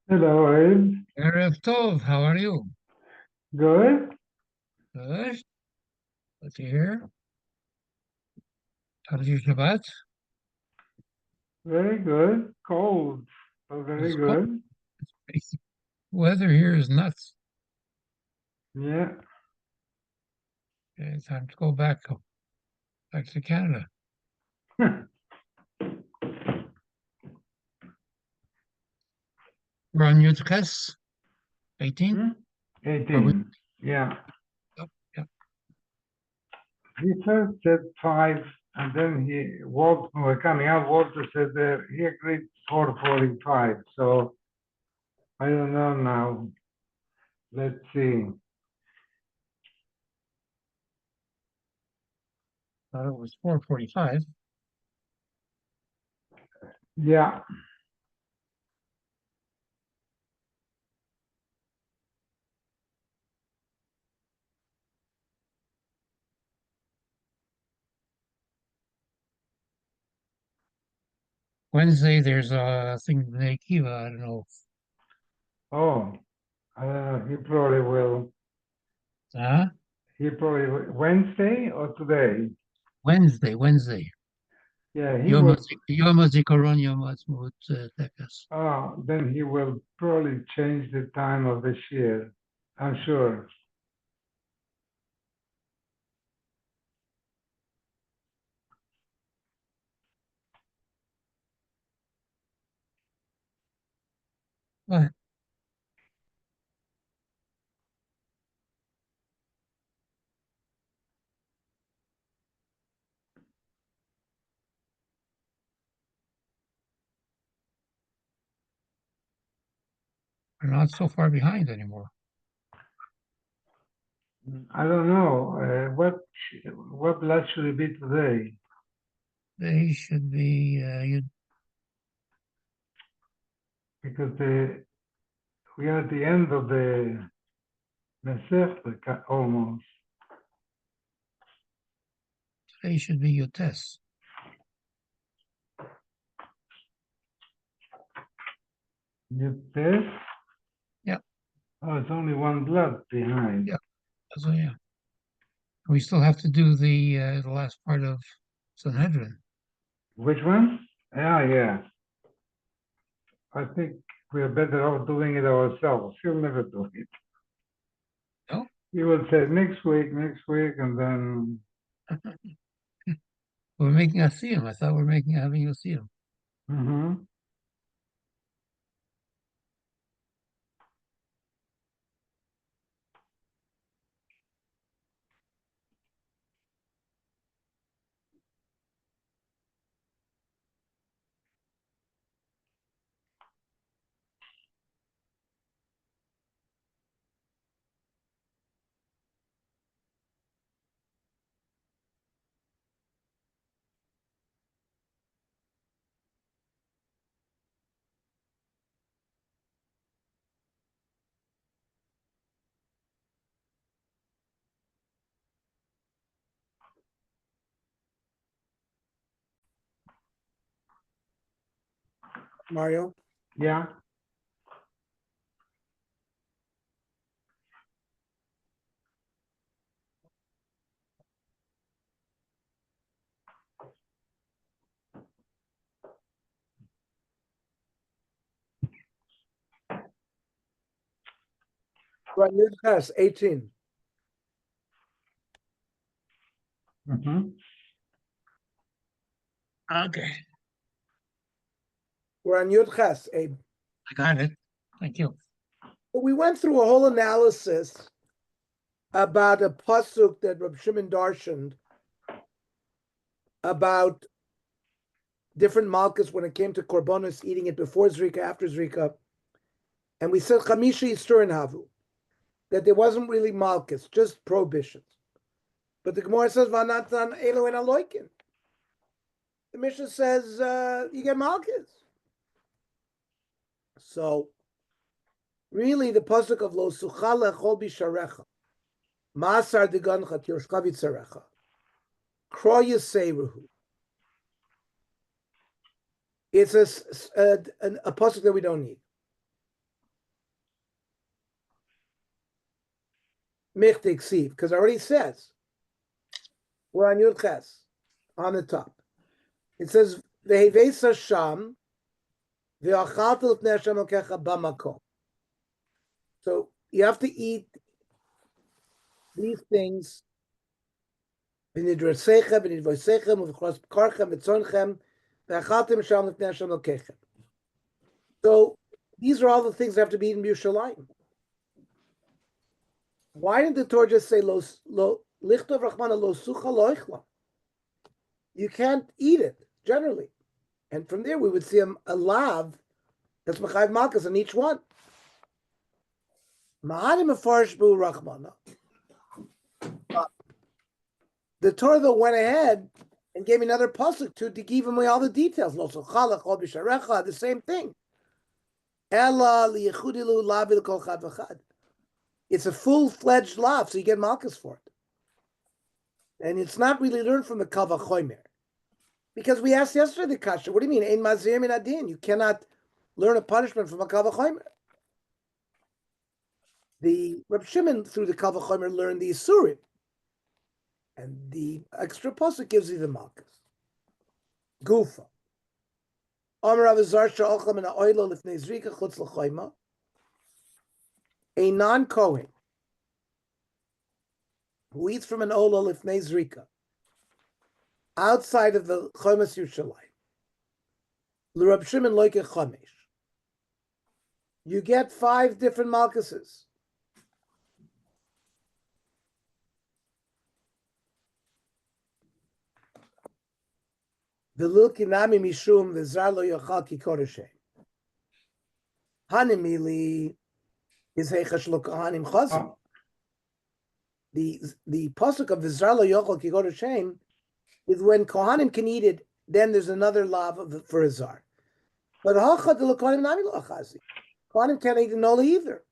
Hello, Abe. Erev Tov, how are you? Good? Good. Good to hear. How was your Shabbat? Very good. Cold, but It very was cold. good. Weather here is nuts. Yeah. It's time to go back to Canada. We're on Yudches 18. Hmm? Or we, 18. Yeah. yep, yep. He first said five, and then Walter, we're coming out, Walter said he agreed 4:45. So I don't know now. Let's see. Thought it was 4:45. Yeah. Wednesday, there's a thing in the Kiva. I don't know. Oh, I don't know. He probably will. Huh? He probably will. Wednesday or today? Wednesday. Yeah, he Yom will. Yom HaZikaron, Yom HaAtzmaut Tekas. Then he will probably change the time of the year. I'm sure. But we're not so far behind anymore. I don't know. What blood should it be today? They should be, Because we are at the end of the Masechta almost. they should be Yotes. You test? Yeah, Oh, it's only one blood behind. yeah. So yeah. We still have to do the last part of Sanhedrin. Which one? Yeah. I think we are better off doing it ourselves. He'll never do it. No, He will say next week, and then. we're making a siyum. I thought we are making having a siyum. Mhm. Mario. Yeah. Right, Yudches 18. Mhm. Okay, We're on Yudches, Abe. I got it. Thank you. We went through a whole analysis about a pasuk that Reb Shimon darshaned about different malchus when it came to korbanos, eating it before zrika, after zrika, and we said chamisha yisturin havu, that there wasn't really malchus, just prohibitions. But the Gemara says vanatan elo en aloikin. The Mishnah says you get malchus. So really, the pasuk of lo suchala chol bisharecha, masar deganchat yoshkavit sarecha, kroya seiruhu. It's a pasuk that we don't need. Michtik Siv, because it already says, we're on Yud Ches, on the top. It says, Vehevesa Sham, Ve'achalta l'fnei Hashem Elokecha b'makom. So you have to eat these things, v'nidrasechem, v'nidvoisechem, v'chos karchem, v'tzonchem, ve'achaltem sham l'fnei Hashem Elokecha. So these are all the things that have to be eaten in Yerushalayim. Why didn't the Torah just say lo lichtov rachmana lo sucha lo ichla? You can't eat it generally, and from there we would see a lav that's mechayiv malchus on each one. Ma'adim mefarish bu rachmana. The Torah though went ahead and gave me another pasuk to give him all the details. Lo suchalach ol b'sharecha, the same thing. Ella liyechudilu lavi l'kol chad v'chad. It's a full-fledged lav, so you get malchus for it. And it's not really learned from the Kal Vachomer. Because we asked yesterday the kasha, what do you mean? Ein mazir min adin. You cannot learn a punishment from a Kal Vachomer. The Reb Shimon, through the Kal Vachomer, learned the Isurim. And the extra pasuk gives you the malchus. Gufa. Amar Avizar sha'olcha min ha'oilo lifnei zrika chutz l'choyma. A non-Kohen who eats from an olah lifnei zrika outside of the Chomas Yerushalayim, l'Rab Shimon loike chomesh, you get 5 different malchuses. V'lil kinami mishum v'zar lo yochal ki kodeshem. Hanimili is heichash lo kohanim chazim. The pasuk of v'zar lo yochal ki kodeshem is when kohanim can eat it. Then there's another lav for a zar. But hachad lo kohanim nami lo achazi. Kohanim can't eat an olah either.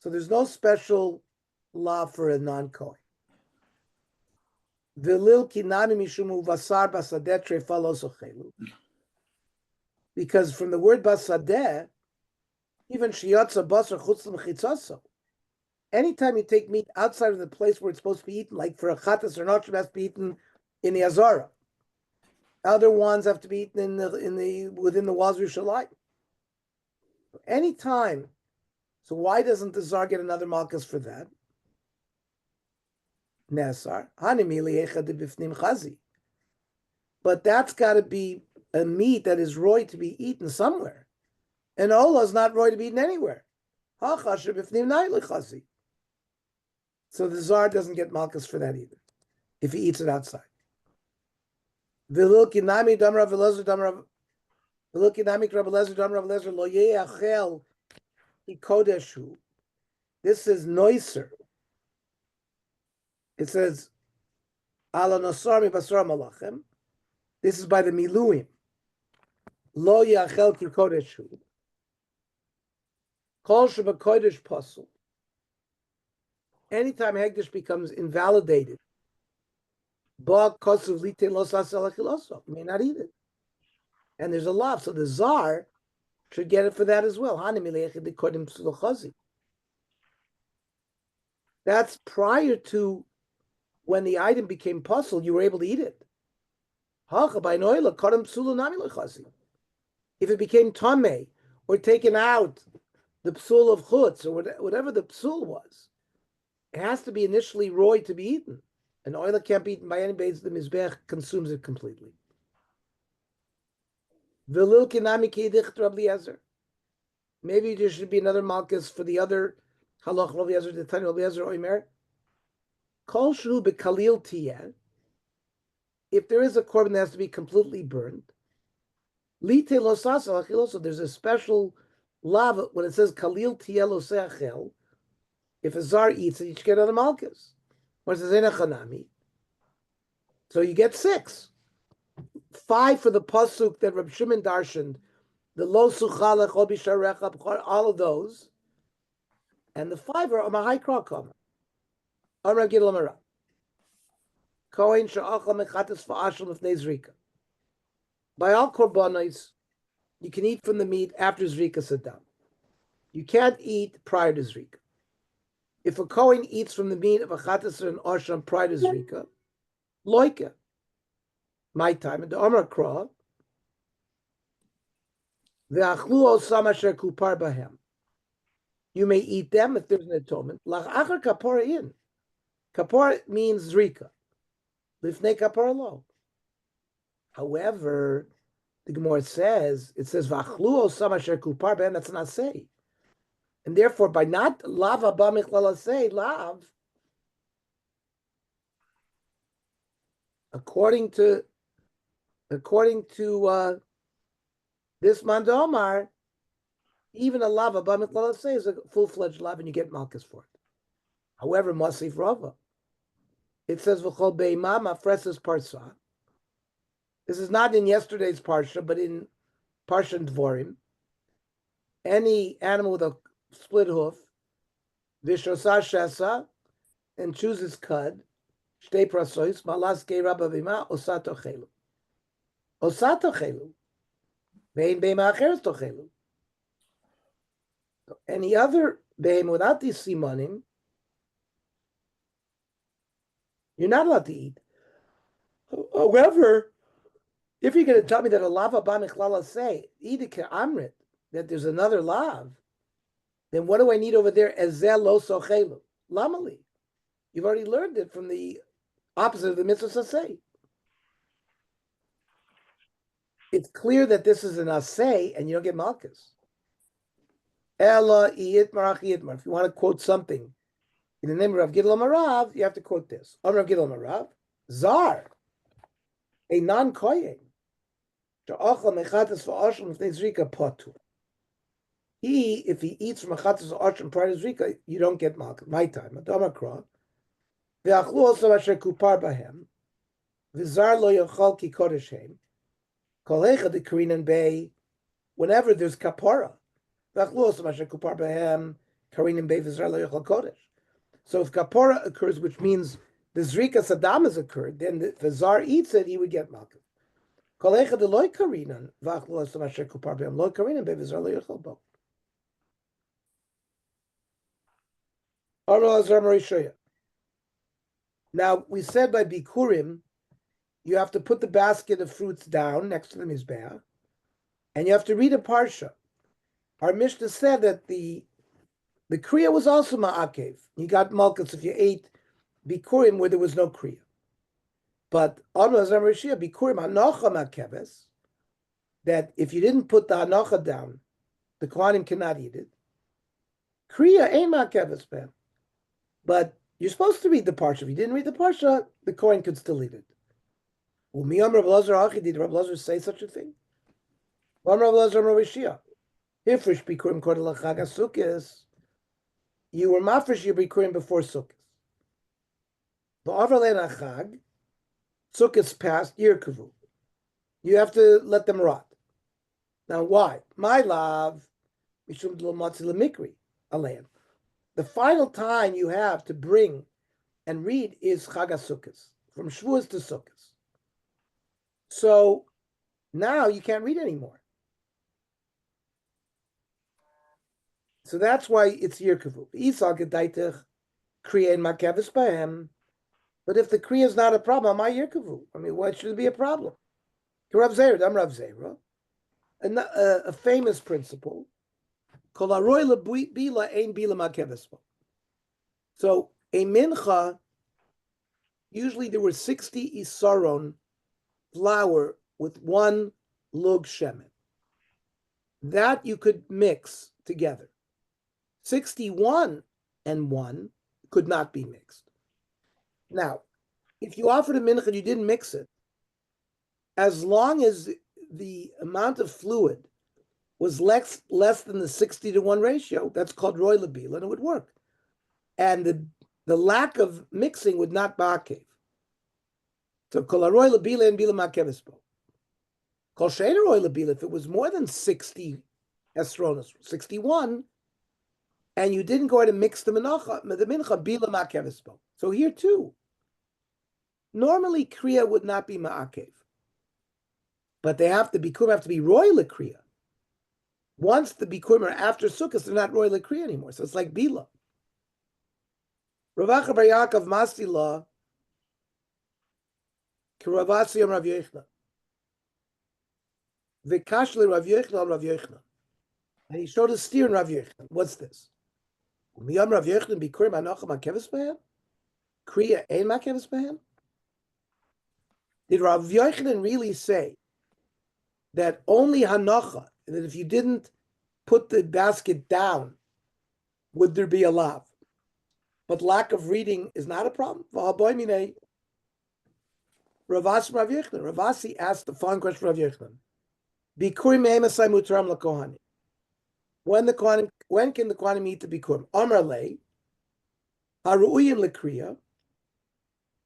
So there's no special lav for a non-kohen. V'lil kinami mishumu vasar basadeh trefa lo sochelu. Because from the word basadeh, even shiyatza basar chutz l'mechitzaso. Anytime you take meat outside of the place where it's supposed to be eaten, like for a chatas or not, it has to be eaten in the azara. Other ones have to be eaten within the walls of Yerushalayim. Anytime. So why doesn't the zar get another malchus for that? Nesar, hanimili echad b'fnim chazi. But that's got to be a meat that is roy to be eaten somewhere. And olah is not roy to be eaten anywhere. Hachasher b'fnim na'ili chazi. So the zar doesn't get malchus for that either, if he eats it outside. V'lil kinami damra v'lezer damra v'lil kinami krab v'lezer damra v'lezer lo ye'achel ikodeshu. This is noiser. It says, Ala nosar mi basar malachem. This is by the Miluim. Lo yachel ki kodeshu. Kol sheba kodesh pasul. Anytime Hegdish becomes invalidated, ba kosuv litein lo sasel achiloso. You may not eat it. And there's a lav, so the zar should get it for that as well. Hanimi le'echid kodim tzuluchazi. That's prior to when the item became puzzle, you were able to eat it. If it became tameh or taken out, the psul of chutz or whatever the psul was, it has to be initially roy to be eaten. And oil can't be eaten by any base. The mizbech consumes it completely. Maybe there should be another malchus for the other halach Rav Yezer, the Tanya Rav Yezer Oimer. Kol shru bekalil tiyeh. If there is a korban that has to be completely burned, lite losasa achiloso. There's a special lav when it says kalil tiyeh loseachel. If a zar eats it, you should get another malchus. Or it says enachanami. So you get 6. 5 for the pasuk that Reb Shimon darshaned, the lo suchalech obi sharecha, all of those, and the 5 are mahai krakam. Amar Gidol Amara. Kohen sha'achal mechatas fa'ashal lifnei zrika. By all korbanos, you can eat from the meat after zrika sadam. You can't eat prior to zrika. If a Kohen eats from the meat of a Chatasar and Osham prior to Zrika, Loika, my time, and the Omar Kra, the Achlu Osama Sher Kupar Bahem. You may eat them if there's an atonement. Lach Achar Kapora in. Kapora means Zrika. Lifnei Kapora lo. However, the Gemara says, it says, V'achlu Osama Sher Kupar Bahem, that's not say. And therefore, by not lava b'michlala say lav, according to this Mandomar, even a lava b'michlala say is a full-fledged lav, and you get malchus for it. However, Masif Rava, it says v'chol be'imam afreses parsa. This is not in yesterday's parsha, but in parsha Dvorim. Any animal with a split hoof, Vishosa Shesa, and chooses cud, Shtei Prasois, Malas Gei Rabba Vima, Osato Chelu. Osato Chelu. Bein Beima Acheres Tochelu. Any other behem without these simanim, you're not allowed to eat. However, if you're going to tell me that a lava b'michlala say, eat it amrit, that there's another lav, then what do I need over there? Ezel lo sochelu. Lamali. You've already learned it from the opposite of the mitzvah saseh. It's clear that this is an aseh, and you don't get malchus. Ella iyitmar achiyitmar. If you want to quote something in the name of Rav Gidol Marav, you have to quote this. Rav Gidol Marav, Zar, a non-kohen, she'achal mechatas v'asham v'nei zrika potur. If he eats from a chatas v'asham prior to zrika, you don't get malchus. My time. Adama kra. V'achlu also asher kupar bahem. V'zar lo yochal ki kodesh hem. Kol hecha de karinan bay. Whenever there's kapara. V'achlu also asher kupar bahem. Karinan bay v'zar lo yochal kodesh. So if kapara occurs, which means the zrika sadam has occurred, then if the zar eats it, he would get malchus. Kol hecha de loy karinan. V'achlu also asher kupar bahem. Loy karinan bay v'zar lo yochal bo. Now, we said by Bikurim, you have to put the basket of fruits down next to the Mizbeach, and you have to read a Parsha. Our Mishnah said that the Kriya was also Ma'akev. You got Malchus if you ate Bikurim where there was no Kriya. But Bikurim Hanocha Ma'akeves, that if you didn't put the Hanocha down, the Kohanim cannot eat it. Kriya ain't Ma'akeves, man. But you're supposed to read the Parsha. If you didn't read the Parsha, the Kohen could still eat it. Well, Miyam Rav Lazar, did Rav Lazar say such a thing? Rav Lazar Ravishia. Ifrish Bikurim Kodel Chag Sukkos. You were mafresh your Bikurim before Sukkos. V'avralen Chag, Sukkos passed year kavu. You have to let them rot. Now, why? My love, Mishum Dlo Matzi Lemikri, Aleim. The final time you have to bring and read is Chag HaSukkos, from Shavuos to Sukkos. So now you can't read anymore. So that's why it's Yirkavu. Isal Gedaitech Kriya and Makavis Bahem. But if the Kriya is not a problem, my Yirkavu. I mean, why should it be a problem? Rav Zera, I'm Rav Zera. A famous principle. So a mincha, usually there were 60 isaron flour with one lug shemen. That you could mix together. 61 and 1 could not be mixed. Now, if you offered a mincha and you didn't mix it, as long as the amount of fluid was less than the 60-to-1 ratio, that's called roy labila, and it would work. And the lack of mixing would not ba'akev. So kol roy labila and bila ma'akevispo. Kol she'ena roy labila, if it was more than 60 esronos, 61, and you didn't go ahead and mix the mincha bila ma'akevispo. So here too, normally kriya would not be ma'akev, but they have to be roy l'kriya. Once the Bikurim are after Sukkot, they're not royal kriya anymore. So it's like Bila. Rav Acha bar Yaakov Masila, Kiravasi Yom Rav Yochanan. Vikashli Rav Yochanan Rav Yochanan. And he showed a steer in Rav Yochanan. What's this? Miyam Rav Yochanan Bikurim Anocha Makevis Behem? Kriya Ein Makevis Behem? Did Rav Yochanan really say that only Hanocha, that if you didn't put the basket down, would there be a lav? But lack of reading is not a problem. Ravasi Rav Yochanan. Ravasi asked the following question for Rav Yochanan. Bikurim Emasai Mutaram LaKohanim. When can the Kohanim eat the Bikurim? Amar Le, Haru'uyim LeKriya,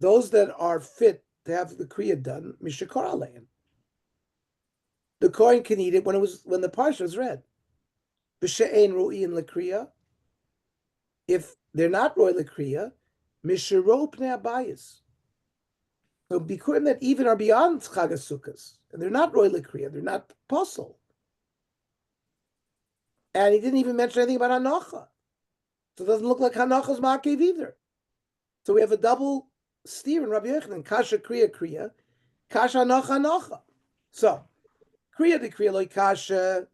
those that are fit to have the Kriya done, Mishakar Aleim. The Kohen can eat it when the Parsha is read. B'she'ein Ru'uyim LeKriya, if they're not Roy LeKriya, Misharo Pnei Abayis. So Bikurim that even are beyond Chag HaSukkos, and they're not Roy LeKriya, they're not apostle. And he didn't even mention anything about Hanocha. So it doesn't look like Hanocha's Makev either. So we have a double steer in Rabbi Yochanan. Kasha Kriya Kriya. Kasha Hanocha Hanocha. So, Kriya de Kriya Loi Kasha.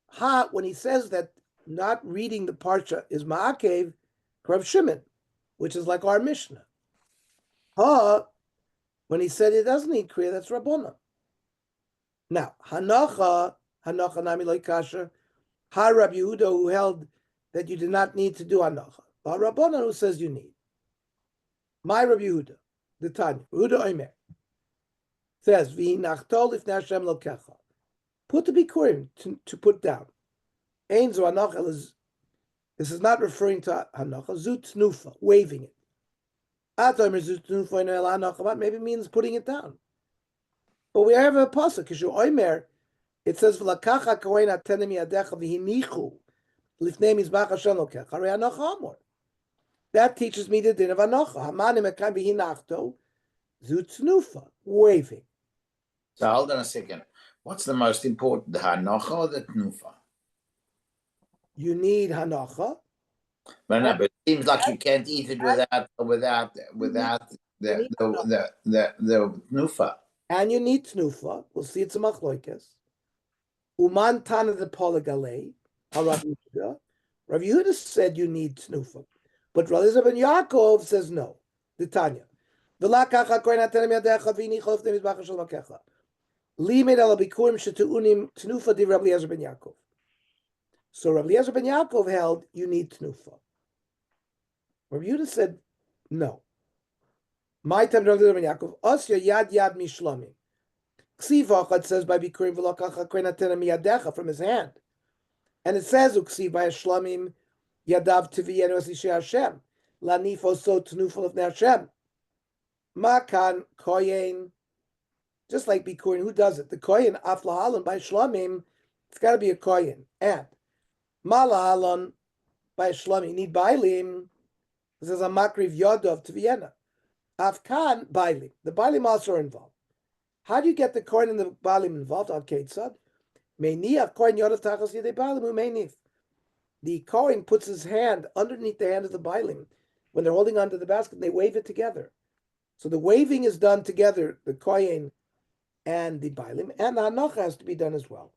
Ha, when he says that not reading the Parsha is Ma'akev, Rav Shimon, which is like our Mishnah. Ha, when he said it doesn't need Kriya, that's Rabbona. Now, Hanocha Nami Loi Kasha. Ha Rabbi Yehuda, who held that you did not need to do Hanocha. But Rabbanan, who says you need. My Rabbi Yehuda, the Tanya, Yehuda Omer, says, V'hinachtol if Hashem lokecha. Put the Bikurim to put down. Ein zo Hanocha, this is not referring to Hanocha, Zut Nufa, waving it. At Omer Zut Nufa in El Hanocha, maybe it means putting it down. But we have a pasuk, because Omer, it says, "V'lakacha kohen atenem yadecha v'hinichu lifnei mizbach Hashem lokecha harei hanocha amor." That teaches me the din of hanocha. Hamanim ekam v'hinachto zutznufa, waving. So hold on a second. What's the most important, the hanocha or the tnufa? You need hanocha. But no, but it seems like you can't eat it without the tnufa. And you need tnufa. We'll see it's a machloikes. Uman Tana the Poligalei, Rav Yehuda. Rav Yehuda said you need tnufa, but Rav Eliezer ben Yaakov says no. The Tanya. V'lakacha kohen atenem yadecha v'inichol lifnei mizbach Hashem lokecha. Limed ala bikurim shetu'unim tnufa di Rav Eliezer ben Yaakov. So Rav Eliezer ben Yaakov held you need tnufa. Rav Yehuda said no. My time Rav Eliezer ben Yaakov osya yad mishlami. Ksiva says by Bikurim v'lakacha kohen atenem yadecha from his hand. And it says uksiv by shlamim yadav tiviyenu as ishe Hashem lanifo so tnufal of Hashem makan kohen, just like Bikurim. Who does it? The kohen aflahalon by shlamim. It's got to be a kohen. And malahalon by shlamim. You need bailim. This is a makriv yadav tiviyena. Afkan bailim. The bailim also are involved. How do you get the kohen and the bailim involved? Al keitzad. The Kohen puts his hand underneath the hand of the Bailim when they're holding onto the basket and they wave it together. So the waving is done together, the Kohen and the Bailim, and the Hanocha has to be done as well.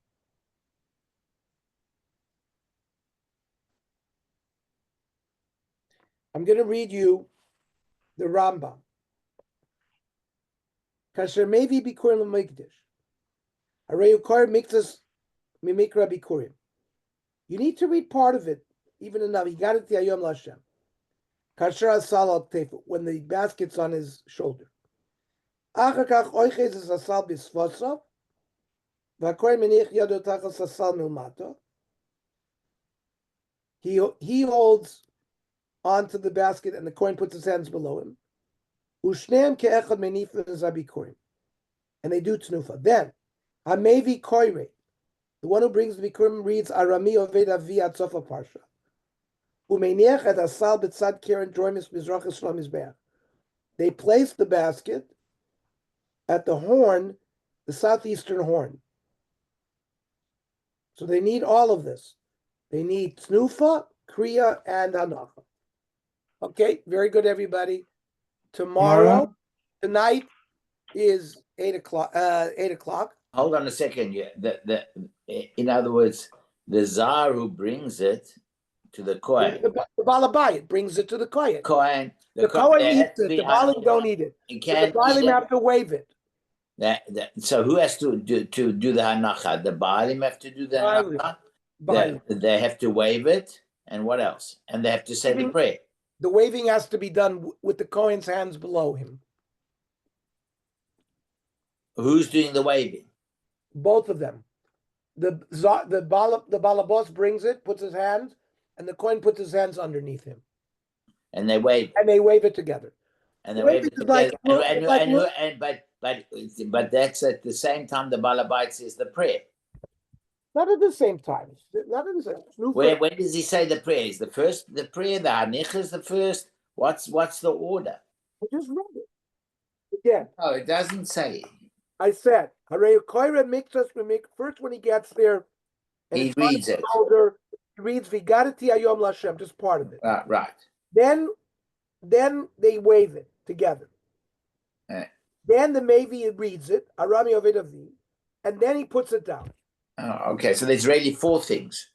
I'm going to read you the Rambam. Kasher mevi bikurim l'mikdash. Hareyu kor mikdas mimikra bikurim. You need to read part of it, even enough. He got it to Yom Lashem. Kasher asal al tefu, when the basket's on his shoulder. Achar kach oiches is asal bisvosov. V'akoy menich yado tachas asal milmato. He holds onto the basket and the coin puts his hands below him. Ushneim ke'echad menifim zabikurim. And they do tnufa. Then, Hamevi koire, the one who brings the bikurim reads Arami Oved Avi at Sofa Parsha. Umeiniach et asal b'tzad keren droimis mizrach Yisrael mizbeach. They place the basket at the horn, the southeastern horn. So they need all of this. They need tnufa, kriya, and hanacha. Okay, very good, everybody. Tomorrow, tonight is 8 o'clock. 8 o'clock. Hold on a second. Yeah, in other words, the Tsar who brings it to the Kohen. The Balabayit brings it to the Kohen. The Kohen there eats has to it. be The Balim Hanukkah. don't eat it. You So the can't eat Balim it. have to waive it. So who has to do the hanacha? The Baalim have to do the Baalim. hanacha. Baalim. They have to waive it, and what else? And they have to say the prayer. The waving has to be done with the Kohen's hands below him. Who's doing the waving? Both of them. The balabos brings it, puts his hands, and the Kohen puts his hands underneath him. And they wave. And they wave it together. And they wave it Like, together. But that's at the same time the Balabite says the prayer. not at the same time. Not at the same. When does he say the prayer? Is the prayer? The Hanicha is the first. What's the order? I just read it. Again. Oh, it doesn't say. I said, first when he gets there, and He reads it. Shoulder, he reads Vigadati Ayom Lashem, just part of it. Right. Then they wave it together. Then the Mevi reads it, Arami Ovidavi, and then he puts it down. Oh, okay. So there's really 4 things.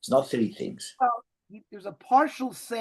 It's not 3 things. There's a partial saying.